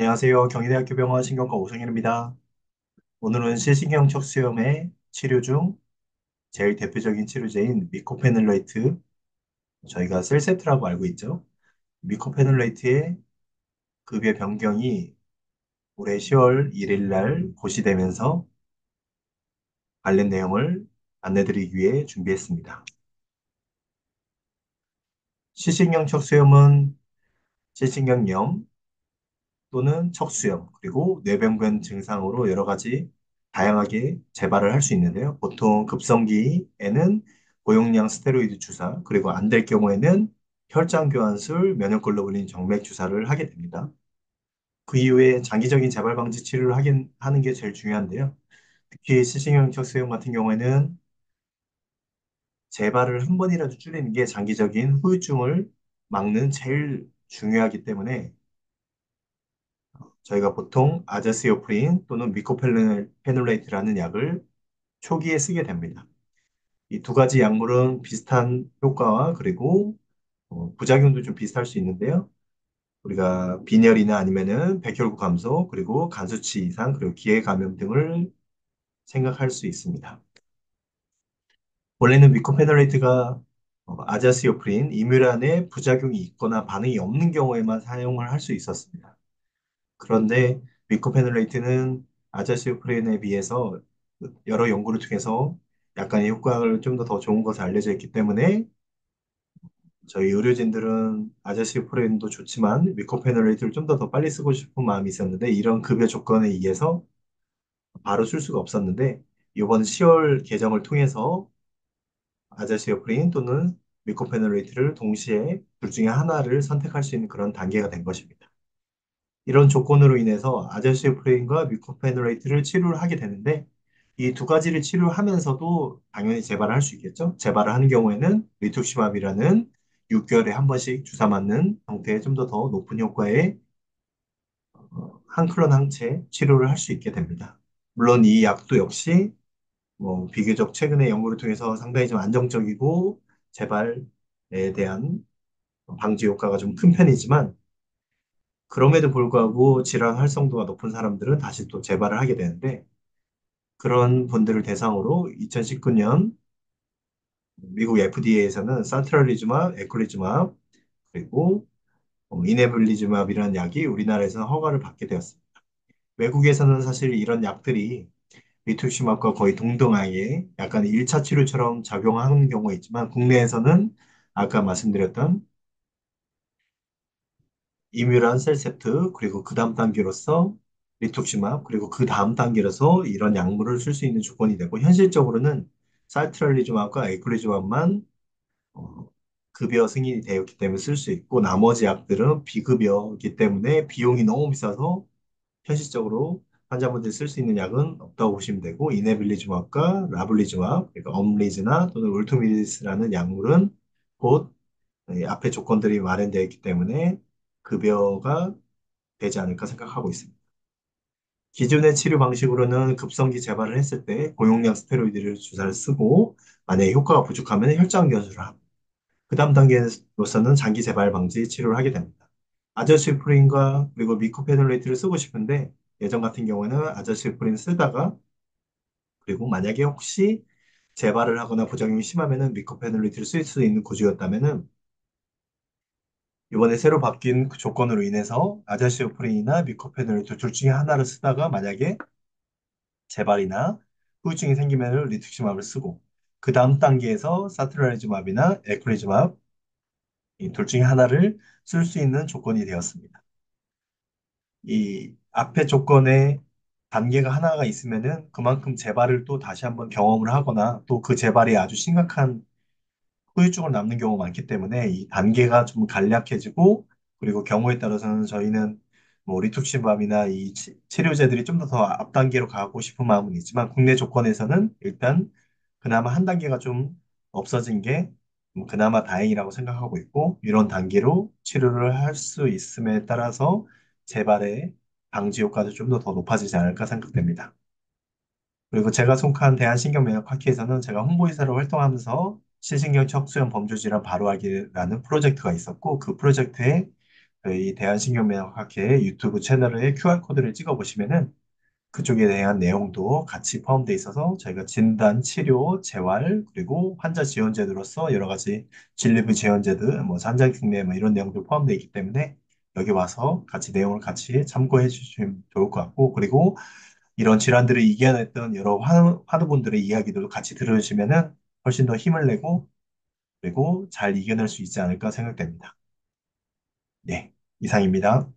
안녕하세요. 경희대학교 병원 신경과 오성현입니다. 오늘은 실신경 척수염의 치료 중 제일 대표적인 치료제인 미코페놀레이트, 저희가 셀세트라고 알고 있죠. 미코페놀레이트의 급여 변경이 올해 10월 1일 날 고시되면서 관련 내용을 안내드리기 위해 준비했습니다. 실신경 척수염은 실신경염 또는 척수염, 그리고 뇌병변 증상으로 여러 가지 다양하게 재발을 할 수 있는데요. 보통 급성기에는 고용량 스테로이드 주사, 그리고 안 될 경우에는 혈장 교환술, 면역글로불린 정맥 주사를 하게 됩니다. 그 이후에 장기적인 재발 방지 치료를 하는 게 제일 중요한데요. 특히 실신경 척수염 같은 경우에는 재발을 한 번이라도 줄이는 게 장기적인 후유증을 막는 제일 중요하기 때문에 저희가 보통 아자시오프린 또는 미코페놀레이트라는 약을 초기에 쓰게 됩니다. 이 두 가지 약물은 비슷한 효과와 그리고 부작용도 좀 비슷할 수 있는데요. 우리가 빈혈이나 아니면은 백혈구 감소, 그리고 간 수치 이상, 그리고 기회 감염 등을 생각할 수 있습니다. 원래는 미코페놀레이트가 아자시오프린, 이뮤란에 부작용이 있거나 반응이 없는 경우에만 사용을 할 수 있었습니다. 그런데 미코페놀레이트는 아자시오프린에 비해서 여러 연구를 통해서 약간의 효과를 좀 더 좋은 것을 알려져 있기 때문에 저희 의료진들은 아자시오프린도 좋지만 미코페놀레이트를 좀 더 빨리 쓰고 싶은 마음이 있었는데 이런 급여 조건에 의해서 바로 쓸 수가 없었는데 이번 10월 개정을 통해서 아자시오프린 또는 미코페놀레이트를 동시에 둘 중에 하나를 선택할 수 있는 그런 단계가 된 것입니다. 이런 조건으로 인해서 아자시오프린과 미코페놀레이트를 치료를 하게 되는데 이 두 가지를 치료하면서도 당연히 재발을 할 수 있겠죠. 재발을 하는 경우에는 리투시맘이라는 6개월에 한 번씩 주사 맞는 형태의 좀 더 높은 효과의 한 클론 항체 치료를 할 수 있게 됩니다. 물론 이 약도 역시 뭐 비교적 최근의 연구를 통해서 상당히 좀 안정적이고 재발에 대한 방지 효과가 좀 큰 편이지만 그럼에도 불구하고 질환 활성도가 높은 사람들은 다시 또 재발을 하게 되는데 그런 분들을 대상으로 2019년 미국 FDA에서는 산트랄리즈마브, 에클리즈마브 그리고 이네블리즈마브이라는 약이 우리나라에서 허가를 받게 되었습니다. 외국에서는 사실 이런 약들이 리투시맙과 거의 동등하게 약간 1차 치료처럼 작용하는 경우가 있지만 국내에서는 아까 말씀드렸던 이뮤란 셀셉트 그리고 그 다음 단계로서 리투시맙 그리고 그 다음 단계로서 이런 약물을 쓸 수 있는 조건이 되고 현실적으로는 살트랄리즘압과 에클리즘압만 어, 급여 승인이 되었기 때문에 쓸 수 있고 나머지 약들은 비급여이기 때문에 비용이 너무 비싸서 현실적으로 환자분들이 쓸 수 있는 약은 없다고 보시면 되고 이네빌리즘압과 라블리즘압 그러니까 엄리즈나 또는 울토미리스라는 약물은 곧 앞에 조건들이 마련되어 있기 때문에 급여가 되지 않을까 생각하고 있습니다. 기존의 치료 방식으로는 급성기 재발을 했을 때 고용량 스테로이드를 주사를 쓰고 만약에 효과가 부족하면 혈장 변수를 합니다. 그 다음 단계로서는 장기 재발 방지 치료를 하게 됩니다. 아저씨프린과 그리고 미코페놀레이트를 쓰고 싶은데 예전 같은 경우에는 아저씨프린 쓰다가 그리고 만약에 혹시 재발을 하거나 부작용이 심하면은 미코페놀레이트를 쓸 수 있는 구조였다면은 이번에 새로 바뀐 그 조건으로 인해서 아자시오프린이나 미코페놀레이트 둘 중에 하나를 쓰다가 만약에 재발이나 후유증이 생기면 리투시맙을 쓰고 그 다음 단계에서 사트라리즈맙이나 에크리즈맙 이 둘 중에 하나를 쓸 수 있는 조건이 되었습니다. 이 앞에 조건에 단계가 하나가 있으면은 그만큼 재발을 또 다시 한번 경험을 하거나 또 그 재발이 아주 심각한 후유증을 남는 경우가 많기 때문에 이 단계가 좀 간략해지고 그리고 경우에 따라서는 저희는 뭐 리투ξ시밥이나 이 치료제들이 좀 더 앞 단계로 가고 싶은 마음은 있지만 국내 조건에서는 일단 그나마 한 단계가 좀 없어진 게 그나마 다행이라고 생각하고 있고 이런 단계로 치료를 할 수 있음에 따라서 재발의 방지 효과도 좀 더 높아지지 않을까 생각됩니다. 그리고 제가 속한 대한신경면역학회에서는 제가 홍보이사로 활동하면서 실신경 척수염 범주질환 바로알기라는 프로젝트가 있었고 그 프로젝트에 저희 대한신경면역학회 유튜브 채널에 QR코드를 찍어 보시면은 그쪽에 대한 내용도 같이 포함되어 있어서 저희가 진단, 치료, 재활, 그리고 환자 지원제도로서 여러 가지 진료비 지원제도, 뭐 산장특례 뭐 이런 내용도 포함되어 있기 때문에 여기 와서 같이 내용을 같이 참고해 주시면 좋을 것 같고, 그리고 이런 질환들을 이겨냈던 여러 환우분들의 이야기들도 같이 들으시면은 훨씬 더 힘을 내고 그리고 잘 이겨낼 수 있지 않을까 생각됩니다. 네, 이상입니다.